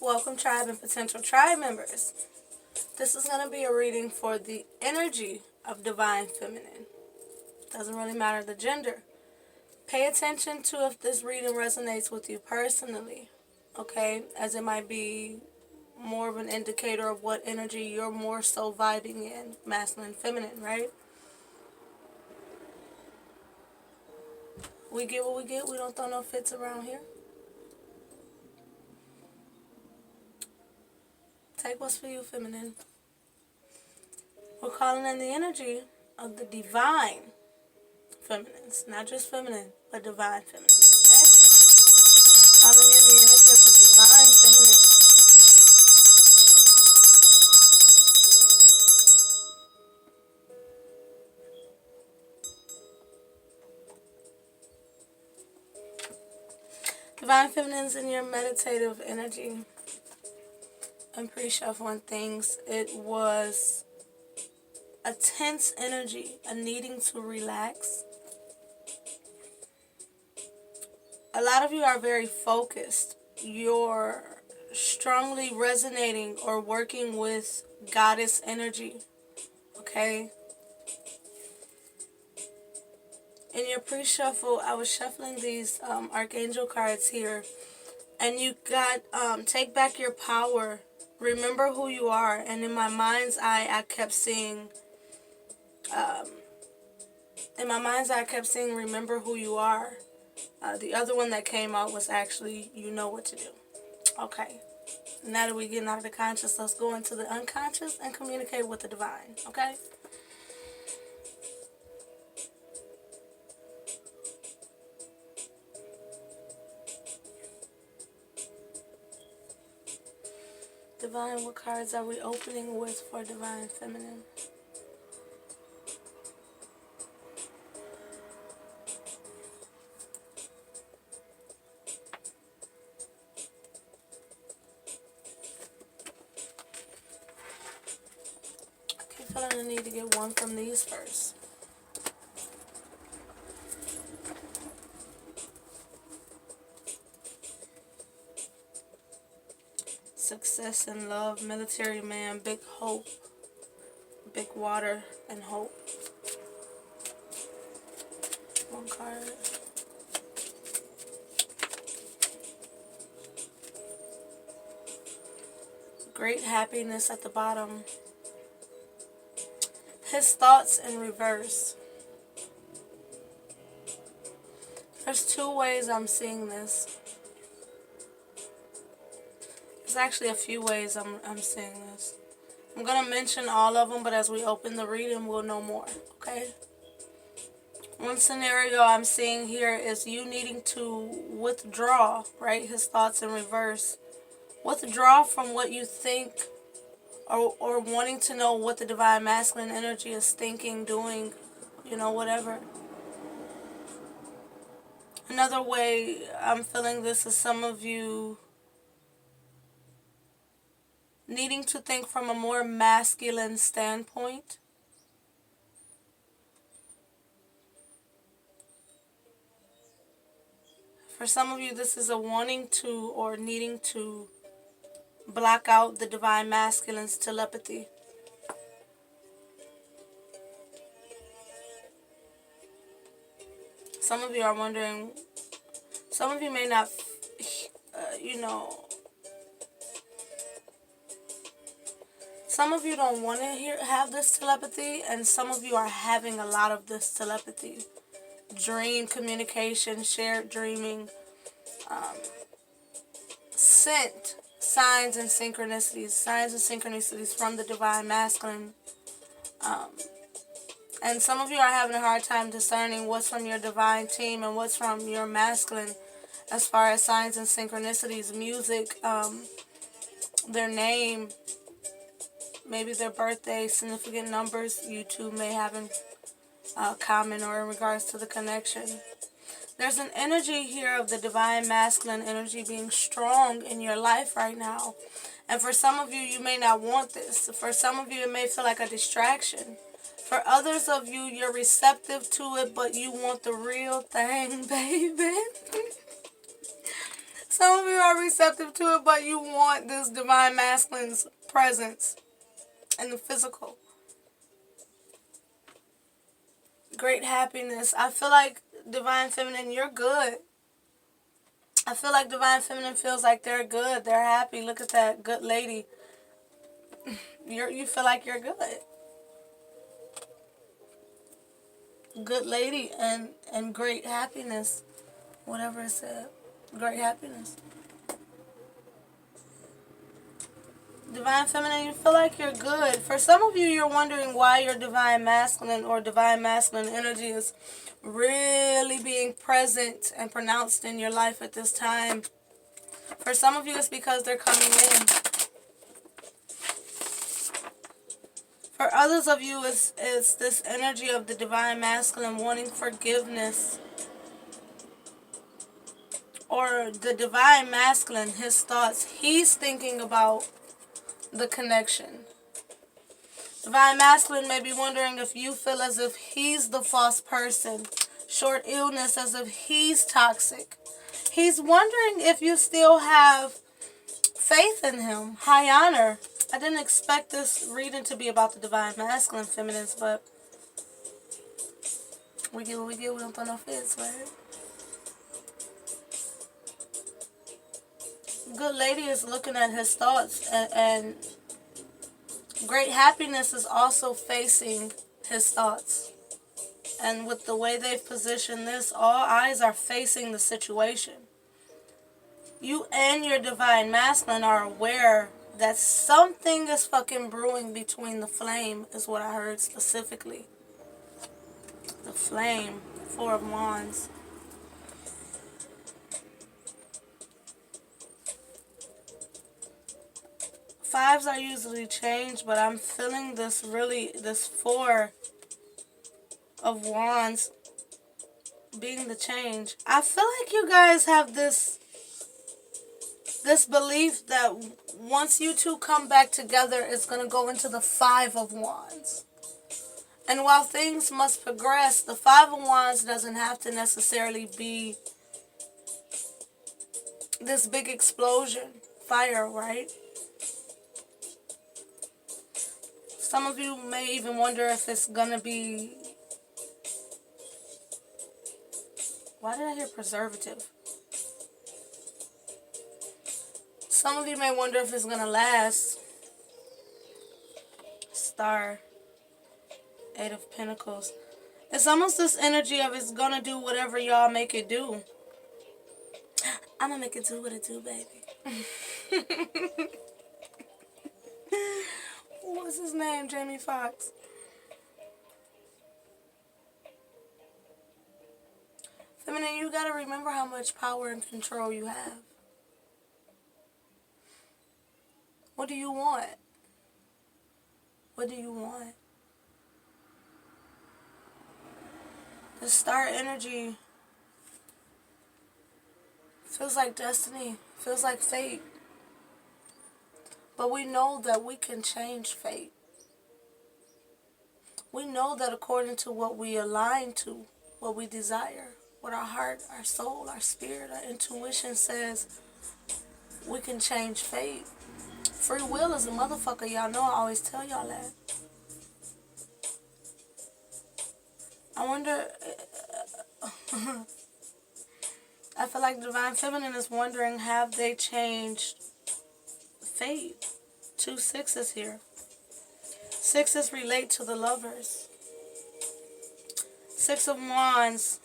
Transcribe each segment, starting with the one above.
Welcome, tribe and potential tribe members. This is going to be a reading for the energy of divine feminine. Doesn't really matter the gender. Pay attention to if this reading resonates with you personally, okay? As it might be more of an indicator of what energy you're more so vibing in, masculine, feminine, right? We get what we get. We don't throw no fits around here. Take what's for you, feminine. We're calling in the energy of the divine feminines. Not just feminine, but divine feminines, okay? Calling in the energy of the divine feminines. Divine feminines in your meditative energy and pre-shuffling things. It was a tense energy, a needing to relax. A lot of you are very focused. You're strongly resonating or working with goddess energy, okay? In your pre-shuffle, I was shuffling these archangel cards here, and you got take back your power, remember who you are. And in my mind's eye, I kept seeing remember who you are. The other one that came out was actually, you know what to do. Okay, now that we're getting out of the conscious, let's go into the unconscious and communicate with the divine, okay? Divine, what cards are we opening with for divine feminine? Okay, feeling the need to get one from these first. Success and love, military man, big hope, big water and hope. One card. Great happiness at the bottom. His thoughts in reverse. There's two ways I'm seeing this. There's actually a few ways I'm seeing this. I'm going to mention all of them, but as we open the reading, we'll know more, okay? One scenario I'm seeing here is you needing to withdraw, right? His thoughts in reverse. Withdraw from what you think or wanting to know what the divine masculine energy is thinking, doing, you know, whatever. Another way I'm feeling this is some of you needing to think from a more masculine standpoint. For some of you, this is a wanting to or needing to block out the divine masculine's telepathy. Some of you are wondering, some of you may not, some of you don't want to have this telepathy, and some of you are having a lot of this telepathy. Dream communication, shared dreaming, scent, signs and synchronicities from the divine masculine. And some of you are having a hard time discerning what's from your divine team and what's from your masculine as far as signs and synchronicities, music, their name, maybe their birthday, significant numbers you two may have in common or in regards to the connection. There's an energy here of the divine masculine energy being strong in your life right now. And for some of you, you may not want this. For some of you, it may feel like a distraction. For others of you, you're receptive to it, but you want the real thing, baby. Some of you are receptive to it, but you want this divine masculine's presence in the physical. Great happiness. I feel like divine feminine, you're good. I feel like divine feminine feels like they're good. They're happy. Look at that good lady. You feel like you're good. Good lady and great happiness. Whatever it said. Great happiness. Divine feminine, you feel like you're good. For some of you, you're wondering why your divine masculine or divine masculine energy is really being present and pronounced in your life at this time. For some of you, it's because they're coming in. For others of you, it's this energy of the divine masculine wanting forgiveness. Or the divine masculine, his thoughts, he's thinking about the connection. Divine masculine may be wondering if you feel as if he's the false person. Short illness, as if he's toxic. He's wondering if you still have faith in him. High honor. I didn't expect this reading to be about the divine masculine feminines, but we get what we get. We don't throw no fits, right? Good lady is looking at his thoughts, and great happiness is also facing his thoughts. And with the way they've positioned this, all eyes are facing the situation. You and your divine masculine are aware that something is fucking brewing between the flame, is what I heard specifically. The flame, Four of Wands. Fives are usually changed, but I'm feeling this Four of Wands being the change. I feel like you guys have this belief that once you two come back together, it's going to go into the Five of Wands. And while things must progress, the Five of Wands doesn't have to necessarily be this big explosion. Fire, right? Some of you may even wonder if it's going to be... Why did I hear preservative? Some of you may wonder if it's going to last. Star. Eight of Pentacles. It's almost this energy of it's going to do whatever y'all make it do. I'm going to make it do what it do, baby. What's his name? Jamie Foxx. Feminine, you got to remember how much power and control you have. What do you want? What do you want? The star energy feels like destiny, feels like fate. But we know that we can change fate. We know that according to what we align to, what we desire, what our heart, our soul, our spirit, our intuition says, we can change fate. Free will is a motherfucker, y'all know I always tell y'all that. I wonder... I feel like Divine Feminine is wondering, have they changed fate? 2 sixes here. Sixes relate to the lovers. Six of Wands,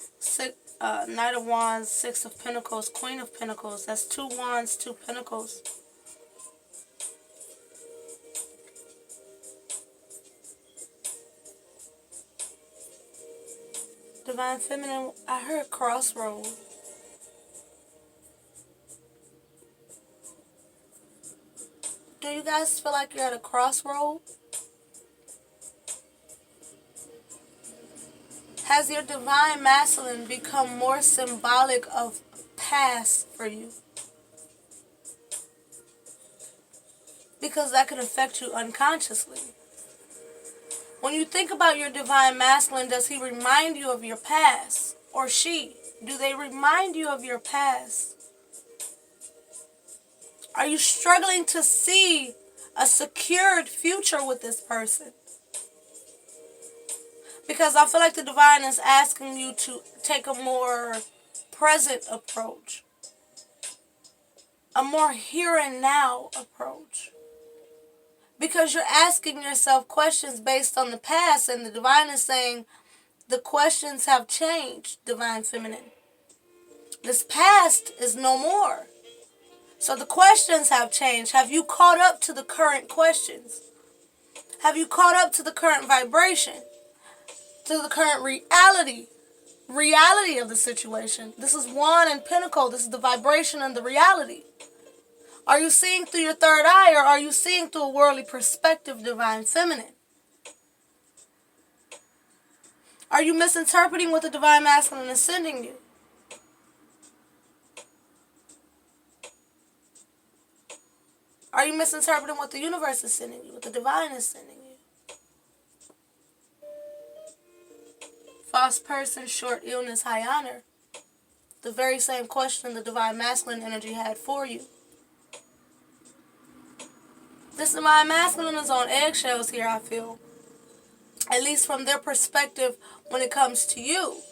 Knight of Wands, Six of Pentacles, Queen of Pentacles. That's 2 Wands, 2 Pentacles. Divine Feminine, I heard crossroad. Do you guys feel like you're at a crossroad? Has your divine masculine become more symbolic of past for you? Because that could affect you unconsciously. When you think about your divine masculine, does he remind you of your past? Or she? Do they remind you of your past? Are you struggling to see a secured future with this person? Because I feel like the divine is asking you to take a more present approach, a more here and now approach. Because you're asking yourself questions based on the past, and the divine is saying the questions have changed, divine feminine. This past is no more. So the questions have changed. Have you caught up to the current questions? Have you caught up to the current vibration? To the current reality of the situation? This is one in Pinnacle. This is the vibration and the reality. Are you seeing through your third eye, or are you seeing through a worldly perspective, divine feminine? Are you misinterpreting what the divine masculine is sending you? Are you misinterpreting what the universe is sending you, what the divine is sending you? False person, short illness, high honor. The very same question the divine masculine energy had for you. This divine masculine is on eggshells here, I feel. At least from their perspective when it comes to you.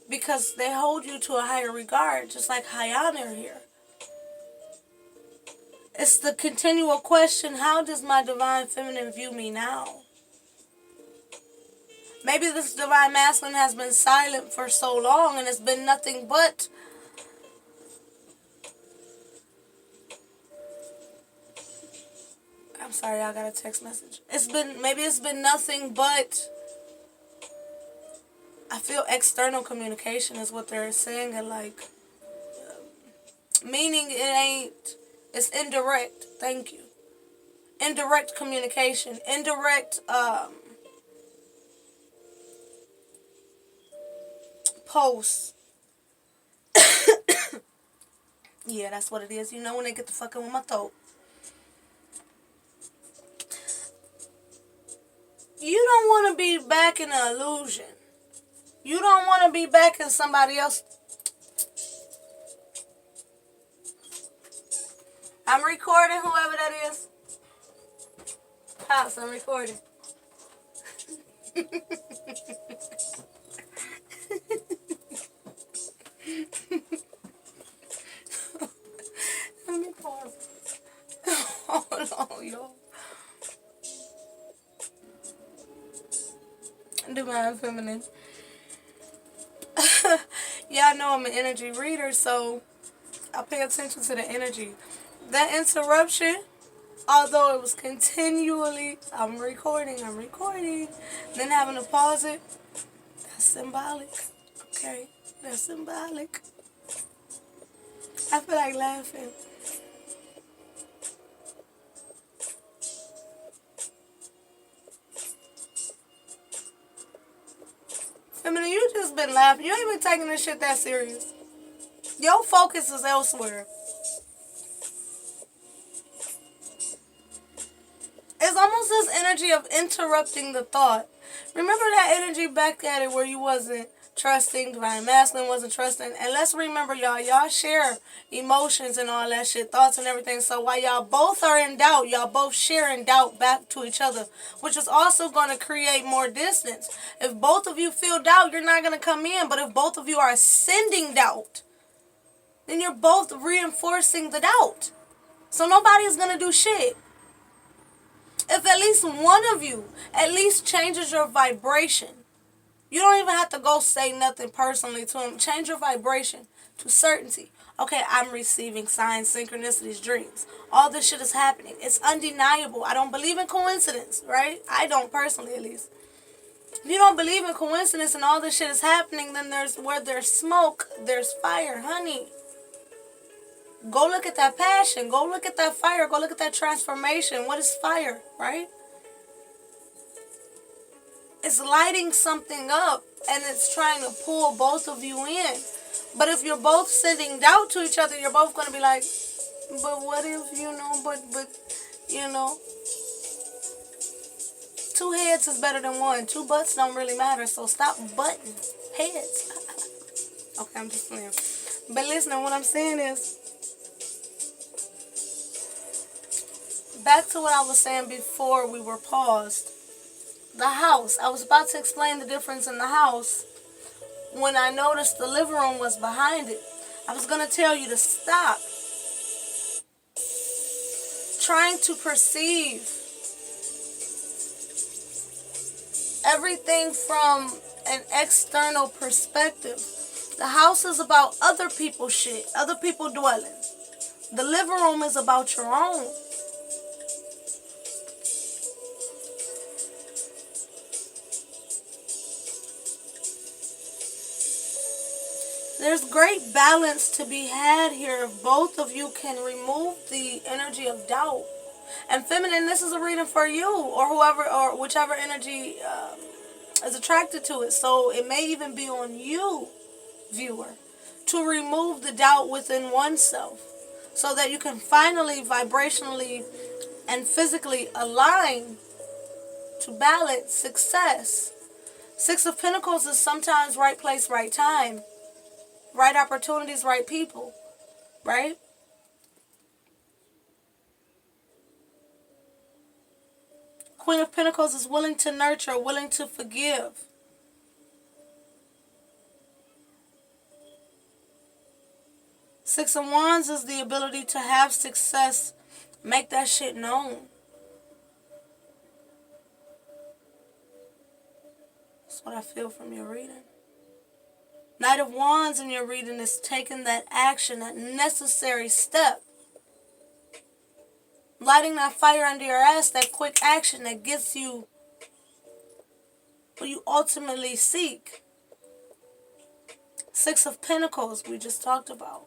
Because they hold you to a higher regard, just like high honor here. It's the continual question, how does my divine feminine view me now? Maybe this divine masculine has been silent for so long and it's been nothing but I'm sorry, I got a text message. Maybe it's been nothing but, I feel external communication is what they're saying, and like, meaning it's indirect. Thank you. Indirect communication, indirect posts. Yeah, that's what it is. You know when they get to fucking with my throat. You don't want to be back in an illusion. You don't want to be back in somebody else. I'm recording, whoever that is. House, I'm recording. Let me pause. Hold on, y'all. Divine feminine. Y'all know I'm an energy reader, so I pay attention to the energy. That interruption, although it was continually, I'm recording, then having to pause it, that's symbolic. Okay, that's symbolic. I feel like laughing. Feminine, you just been laughing. You ain't been taking this shit that serious. Your focus is elsewhere. It's almost this energy of interrupting the thought. Remember that energy back at it where you wasn't trusting, divine masculine wasn't trusting. And let's remember, y'all share emotions and all that shit, thoughts and everything. So while y'all both are in doubt, y'all both sharing doubt back to each other, which is also going to create more distance. If both of you feel doubt, you're not going to come in. But if both of you are sending doubt, then you're both reinforcing the doubt. So nobody's going to do shit. If at least one of you at least changes your vibration, you don't even have to go say nothing personally to him. Change your vibration to certainty. Okay, I'm receiving signs, synchronicities, dreams. All this shit is happening. It's undeniable. I don't believe in coincidence, right? I don't personally, at least. If you don't believe in coincidence and all this shit is happening, then where there's smoke, there's fire, honey. Go look at that passion. Go look at that fire. Go look at that transformation. What is fire, right? It's lighting something up and it's trying to pull both of you in. But if you're both sending doubt to each other, you're both going to be like, but what if, you know, two heads is better than one. Two butts don't really matter, so stop butting heads. Okay, I'm just playing. But listen, what I'm saying is, back to what I was saying before we were paused. The house. I was about to explain the difference in the house when I noticed the living room was behind it. I was going to tell you to stop trying to perceive everything from an external perspective. The house is about other people's shit, other people dwelling. The living room is about your own. There's great balance to be had here if both of you can remove the energy of doubt. And feminine, this is a reading for you or whoever or whichever energy is attracted to it. So it may even be on you, viewer, to remove the doubt within oneself so that you can finally vibrationally and physically align to balance success. Six of Pentacles is sometimes right place, right time, right opportunities, right people, right? Queen of Pentacles is willing to nurture, willing to forgive. Six of Wands is the ability to have success, make that shit known. That's what I feel from your reading. Knight of Wands in your reading is taking that action, that necessary step. Lighting that fire under your ass, that quick action that gets you what you ultimately seek. Six of Pentacles, we just talked about.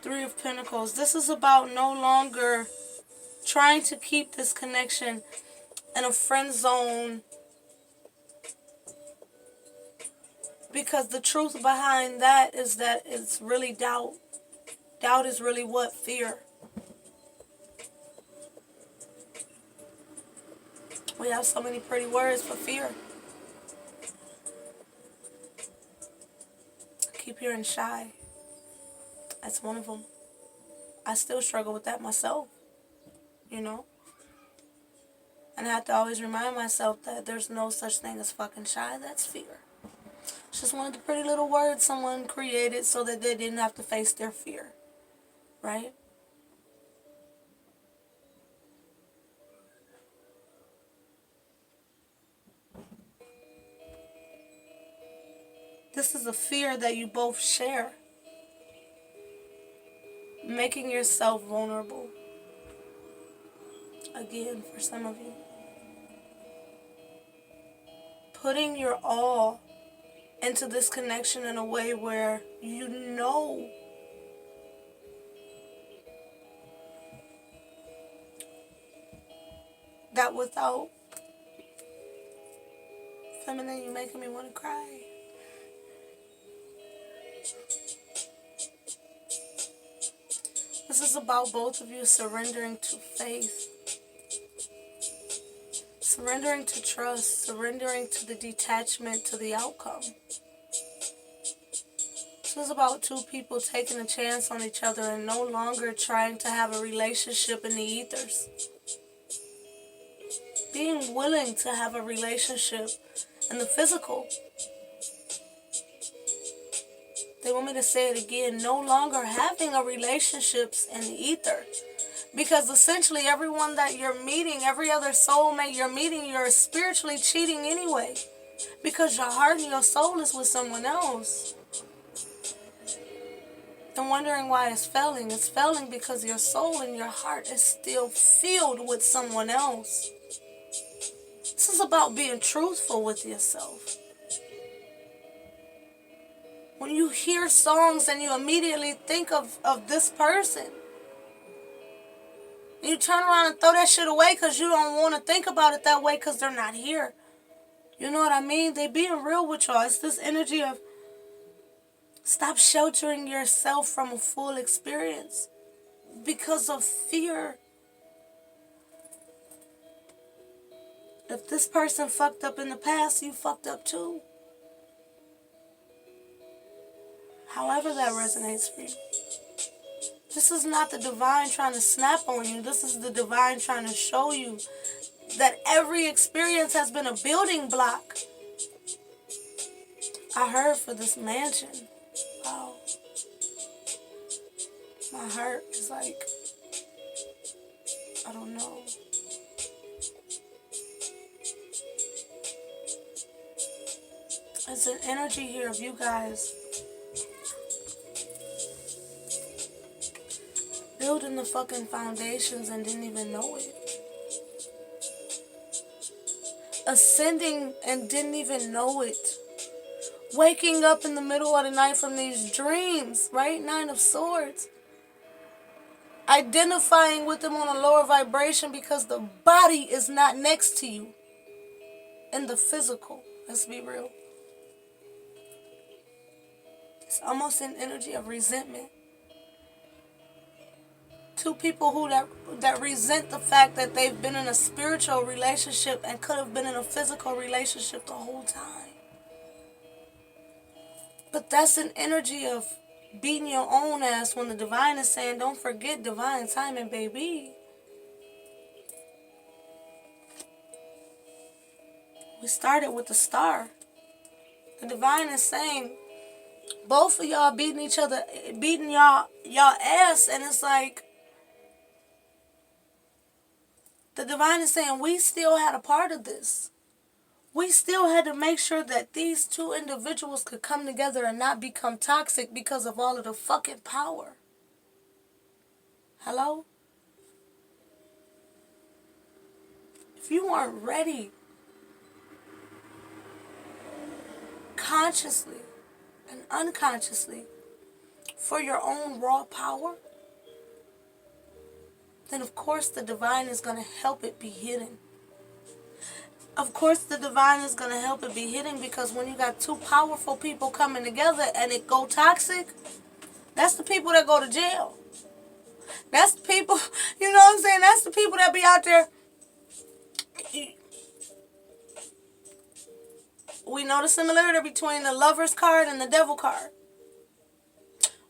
Three of Pentacles. This is about no longer trying to keep this connection in a friend zone, because the truth behind that is that it's really doubt. Doubt is really what? Fear. We have so many pretty words for fear. I keep hearing shy. That's one of them. I still struggle with that myself, you know? And I have to always remind myself that there's no such thing as fucking shy. That's fear. It's just one of the pretty little words someone created so that they didn't have to face their fear, right? This is a fear that you both share. Making yourself vulnerable. Again, for some of you. Putting your all into this connection in a way where you know that without feminine, you're making me want to cry. This is about both of you surrendering to faith, surrendering to trust, surrendering to the detachment to the outcome. This is about two people taking a chance on each other and no longer trying to have a relationship in the ethers. Being willing to have a relationship in the physical. They want me to say it again. No longer having a relationships in the ether. Because essentially everyone that you're meeting, every other soulmate you're meeting, you're spiritually cheating anyway. Because your heart and your soul is with someone else. And wondering why it's failing. It's failing because your soul and your heart is still filled with someone else. This is about being truthful with yourself. When you hear songs and you immediately think of this person, you turn around and throw that shit away because you don't want to think about it that way because they're not here. You know what I mean? They being real with y'all. It's this energy of stop sheltering yourself from a full experience because of fear. If this person fucked up in the past, you fucked up too. However that resonates for you. This is not the divine trying to snap on you. This is the divine trying to show you that every experience has been a building block. I heard for this mansion. Wow. My heart is like, I don't know. It's an energy here of you guys building the fucking foundations and didn't even know it. Ascending and didn't even know it. Waking up in the middle of the night from these dreams, right? 9 of Swords. Identifying with them on a lower vibration because the body is not next to you in the physical. Let's be real. It's almost an energy of resentment. 2 people who that resent the fact that they've been in a spiritual relationship and could have been in a physical relationship the whole time. But that's an energy of beating your own ass when the divine is saying, don't forget divine timing, baby. We started with the star. The divine is saying, both of y'all beating each other, beating y'all ass, and it's like, the divine is saying, we still had a part of this. We still had to make sure that these 2 individuals could come together and not become toxic because of all of the fucking power. Hello? If you weren't ready, consciously and unconsciously, for your own raw power, then of course the divine is going to help it be hidden. Of course the divine is going to help it be hidden, because when you got 2 powerful people coming together and it go toxic, that's the people that go to jail. That's the people, you know what I'm saying? That's the people that be out there. We know the similarity between the Lover's card and the Devil card.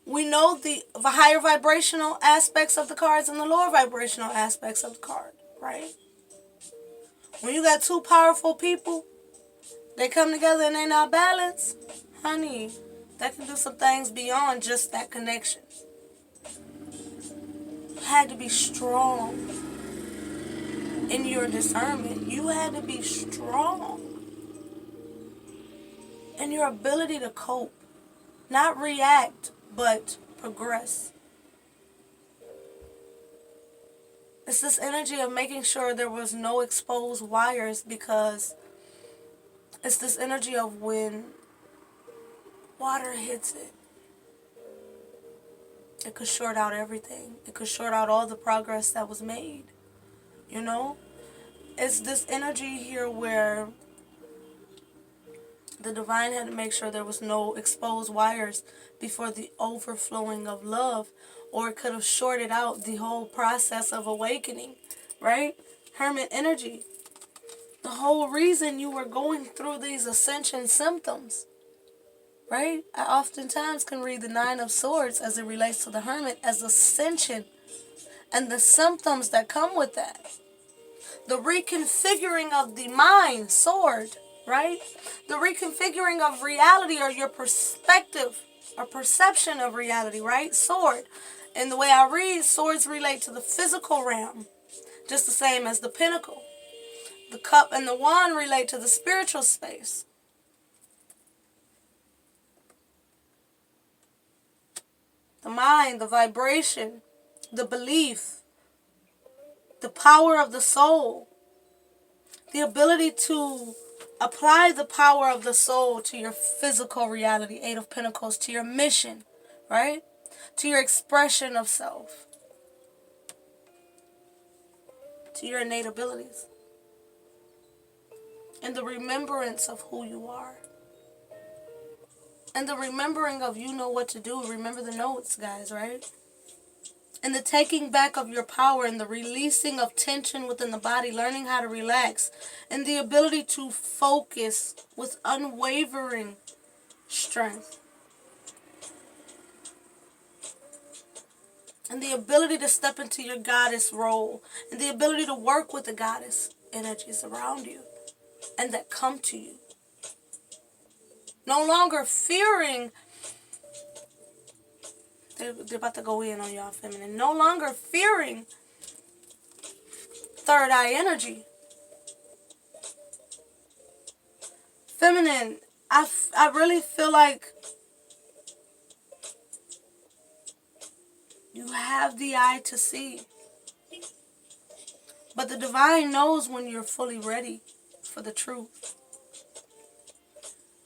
We know the higher vibrational aspects of the cards and the lower vibrational aspects of the card, right? When you got 2 powerful people, they come together and they're not balanced, honey, that can do some things beyond just that connection. You had to be strong in your discernment. You had to be strong in your ability to cope. Not react, but progress. It's this energy of making sure there was no exposed wires, because it's this energy of when water hits it, it could short out everything. It could short out all the progress that was made. You know? It's this energy here where the divine had to make sure there was no exposed wires before the overflowing of love, or it could have shorted out the whole process of awakening, right? Hermit energy. The whole reason you were going through these ascension symptoms, right? I oftentimes can read the 9 of Swords as it relates to the Hermit as ascension and the symptoms that come with that. The reconfiguring of the mind, Sword, right? The reconfiguring of reality, or your perspective or perception of reality, right? Sword. And the way I read, swords relate to the physical realm, just the same as the Pentacle. The cup and the wand relate to the spiritual space. The mind, the vibration, the belief, the power of the soul, the ability to apply the power of the soul to your physical reality, 8 of Pentacles, to your mission, right? To your expression of self, to your innate abilities, and the remembrance of who you are. And the remembering of you know what to do. Remember the notes, guys, right? And the taking back of your power, and the releasing of tension within the body, learning how to relax, and the ability to focus with unwavering strength. and the ability to step into your goddess role, and the ability to work with the goddess energies around you and that come to you. No longer fearing, they're about to go in on y'all feminine, no longer fearing third eye energy. Feminine, I really feel like you have the eye to see. But the divine knows when you're fully ready for the truth.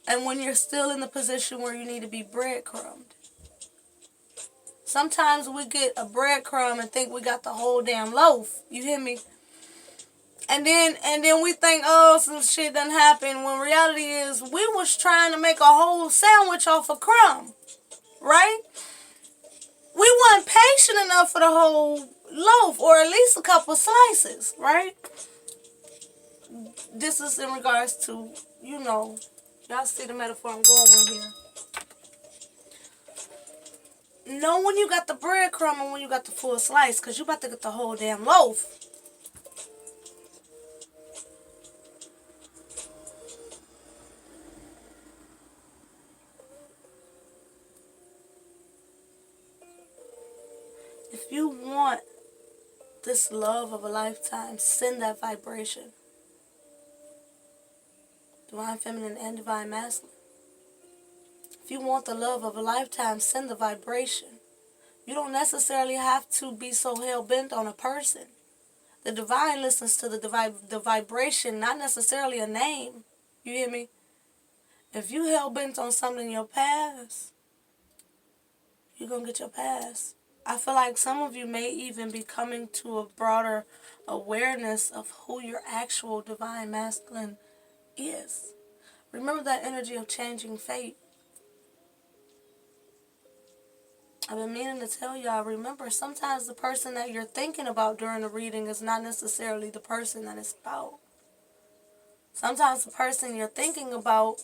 And when you're still in the position where you need to be breadcrumbed. Sometimes we get a breadcrumb and think we got the whole damn loaf. You hear me? And then we think, oh, some shit done happened. When reality is, we was trying to make a whole sandwich off a crumb. Right? We weren't patient enough for the whole loaf, or at least a couple slices, right? This is in regards to, y'all see the metaphor I'm going with here. Know when you got the breadcrumb and when you got the full slice, because you about to get the whole damn loaf. If you want this love of a lifetime, send that vibration. Divine feminine and divine masculine. If you want the love of a lifetime, send the vibration. You don't necessarily have to be so hell-bent on a person. The divine listens to the vibration, not necessarily a name. You hear me? If you hell-bent on something in your past, you're going to get your past. I feel like some of you may even be coming to a broader awareness of who your actual divine masculine is. Remember that energy of changing fate. I've been meaning to tell y'all, remember, sometimes the person that you're thinking about during the reading is not necessarily the person that it's about. Sometimes the person you're thinking about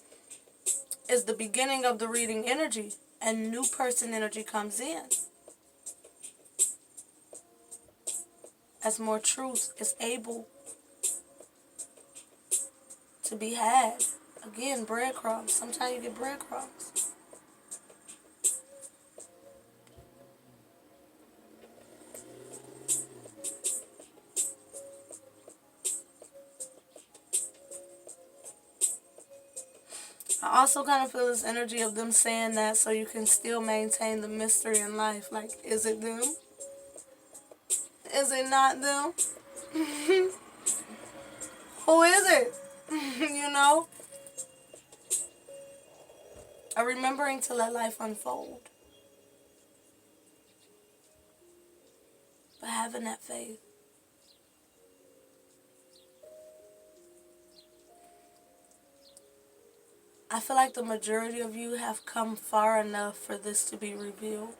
is the beginning of the reading energy, and new person energy comes in. As more truth is able to be had. Again, breadcrumbs. Sometimes you get breadcrumbs. I also kind of feel this energy of them saying that so you can still maintain the mystery in life. Like, is it them? Is it not them? Who is it? Or remembering to let life unfold. But having that faith. I feel like the majority of you have come far enough for this to be revealed.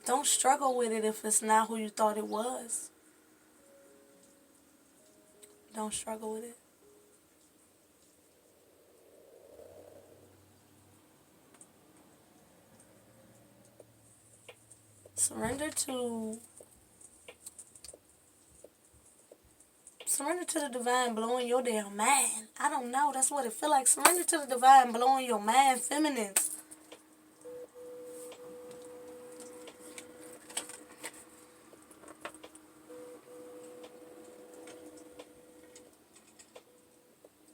Don't struggle with it if it's not who you thought it was. Don't struggle with it. Surrender to the divine blowing your damn mind. I don't know. That's what it feel like. Surrender to the divine blowing your mind, feminines.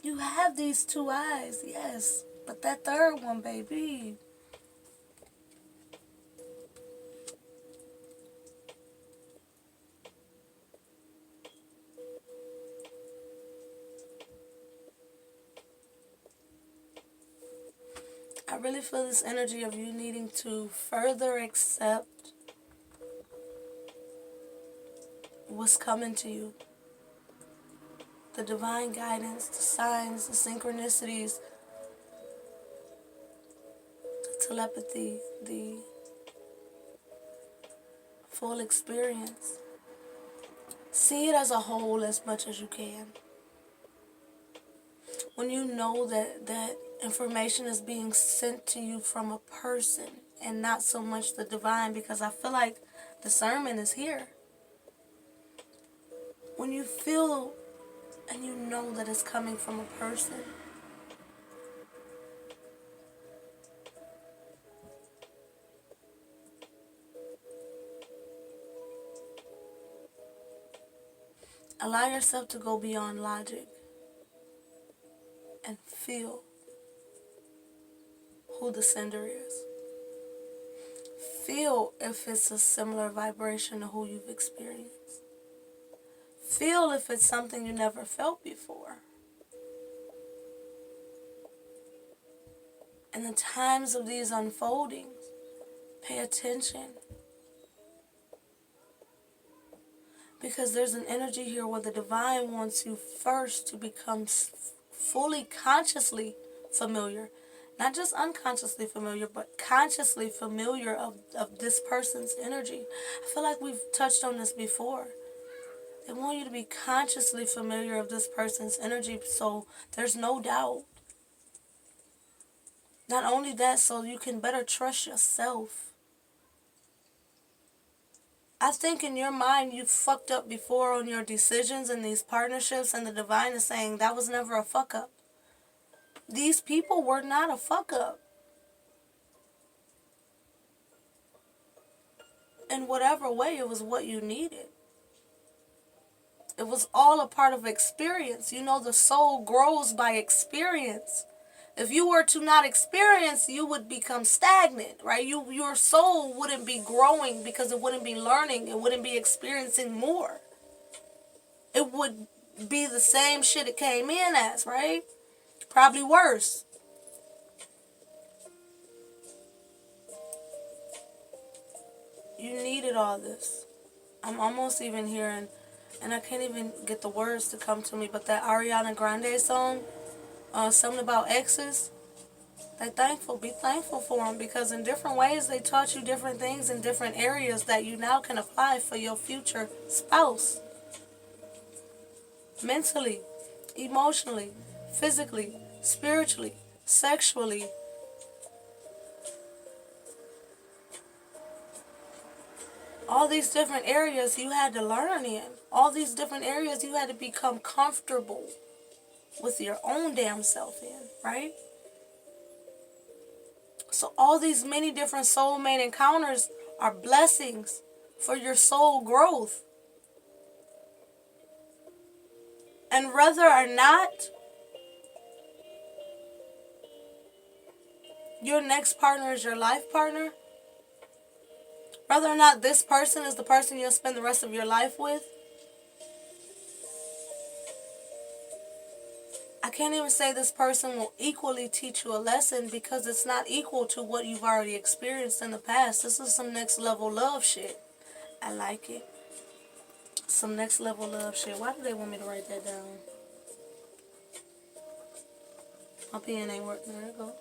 You have these two eyes, yes. But that third one, baby. I really feel this energy of you needing to further accept what's coming to you. The divine guidance, the signs, the synchronicities, the telepathy, the full experience. See it as a whole as much as you can. When you know that information is being sent to you from a person and not so much the divine, because I feel like discernment is here. When you feel and you know that it's coming from a person, allow yourself to go beyond logic and feel who the sender is. Feel if it's a similar vibration to who you've experienced. Feel if it's something you never felt before. In the times of these unfoldings, pay attention. Because there's an energy here where the divine wants you first to become fully consciously familiar. Not just unconsciously familiar, but consciously familiar of this person's energy. I feel like we've touched on this before. They want you to be consciously familiar of this person's energy so there's no doubt. Not only that, so you can better trust yourself. I think in your mind you fucked up before on your decisions in these partnerships, and the divine is saying that was never a fuck up. These people were not a fuck up. In whatever way, it was what you needed. It was all a part of experience. You know, the soul grows by experience. If you were to not experience, you would become stagnant, right? Your soul wouldn't be growing because it wouldn't be learning. It wouldn't be experiencing more. It would be the same shit it came in as, right? Probably worse. You needed all this. I'm almost even hearing, and I can't even get the words to come to me, but that Ariana Grande song, something about exes. Be thankful for them, because in different ways they taught you different things in different areas that you now can apply for your future spouse. Mentally, emotionally, physically, spiritually, sexually. All these different areas you had to learn in. All these different areas you had to become comfortable with your own damn self in, right? So all these many different soulmate encounters are blessings for your soul growth. And whether or not your next partner is your life partner, whether or not this person is the person you'll spend the rest of your life with, I can't even say this person will equally teach you a lesson, because it's not equal to what you've already experienced in the past. This is some next level love shit. I like it. Some next level love shit. Why do they want me to write that down? My pen ain't working. There it go.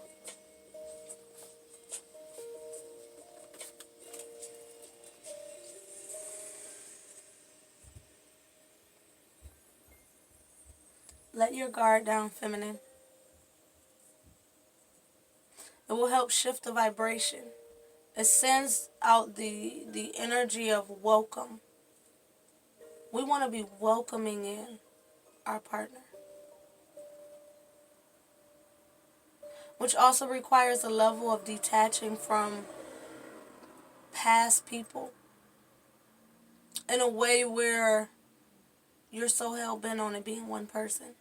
Let your guard down, feminine. It will help shift the vibration. It sends out the energy of welcome. We want to be welcoming in our partner, which also requires a level of detaching from past people in a way where you're so hell-bent on it being one person.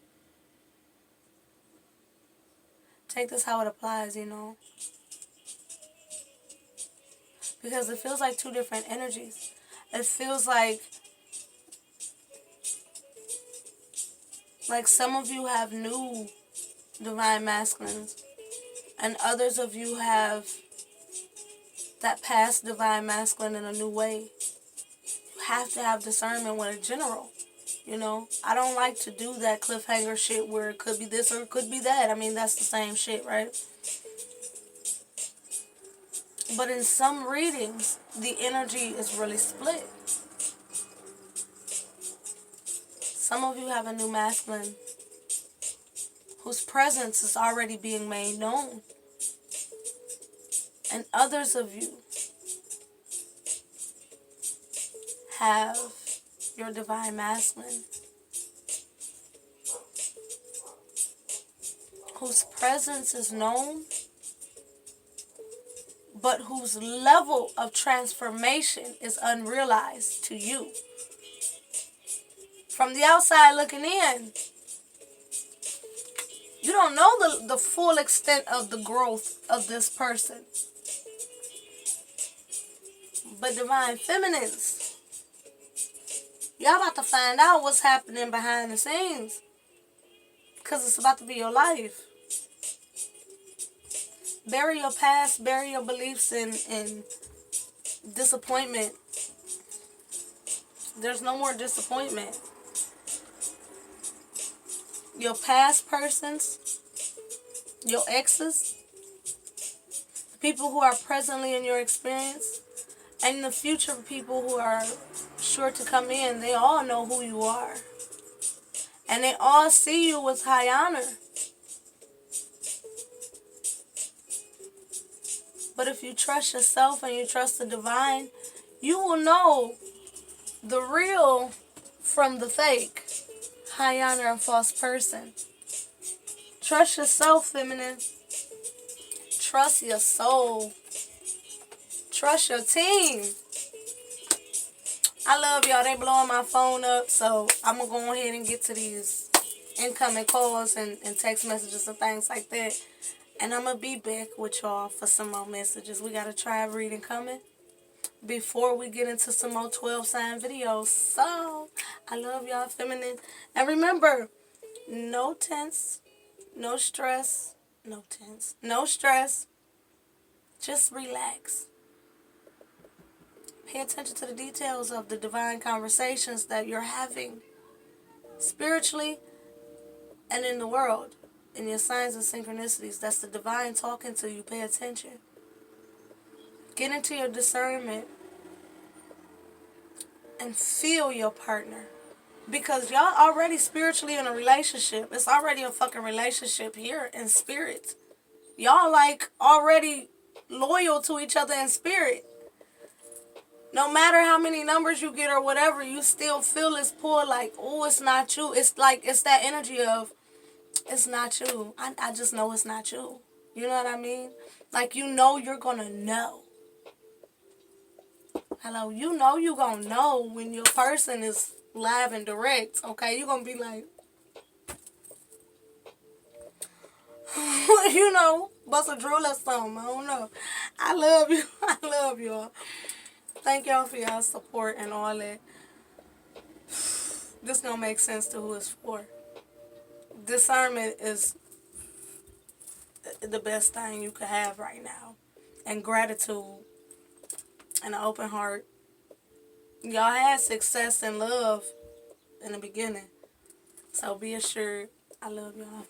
Take this how it applies, you know. Because it feels like two different energies. It feels like some of you have new divine masculines, and others of you have that past divine masculine in a new way. You have to have discernment with a general. You know, I don't like to do that cliffhanger shit where it could be this or it could be that. I mean, that's the same shit, right? But in some readings, the energy is really split. Some of you have a new masculine whose presence is already being made known. And others of you have your divine masculine, whose presence is known, but whose level of transformation is unrealized to you. From the outside looking in, you don't know the full extent of the growth of this person. But divine feminines, y'all about to find out what's happening behind the scenes. Because it's about to be your life. Bury your past, bury your beliefs in disappointment. There's no more disappointment. Your past persons, your exes, the people who are presently in your experience, and the future people who are sure to come in, they all know who you are. And they all see you with high honor. But if you trust yourself and you trust the divine, you will know the real from the fake. High honor and false person. Trust yourself, feminine. Trust your soul. Trust your team. I love y'all. They blowing my phone up, so I'm going to go ahead and get to these incoming calls and text messages and things like that. And I'm going to be back with y'all for some more messages. We got a tribe reading coming before we get into some more 12-sign videos. So, I love y'all, feminine. And remember, no tense, no stress, no tense, no stress. Just relax. Pay attention to the details of the divine conversations that you're having spiritually and in the world. In your signs and synchronicities, that's the divine talking to you. Pay attention. Get into your discernment and feel your partner. Because y'all already spiritually in a relationship. It's already a fucking relationship here in spirit. Y'all like already loyal to each other in spirit. No matter how many numbers you get or whatever, you still feel this pull like, oh, it's not you. It's like, it's that energy of, it's not you. I just know it's not you. You know what I mean? Like, you know you're gonna know. Hello, you know you're gonna know when your person is live and direct, okay? You're gonna be like, you know, bust a drill or something. I don't know. I love you. I love y'all. Thank y'all for y'all support and all that. This gonna make sense to who it's for. Discernment is the best thing you could have right now. And gratitude and an open heart. Y'all had success and love in the beginning. So be assured, I love y'all.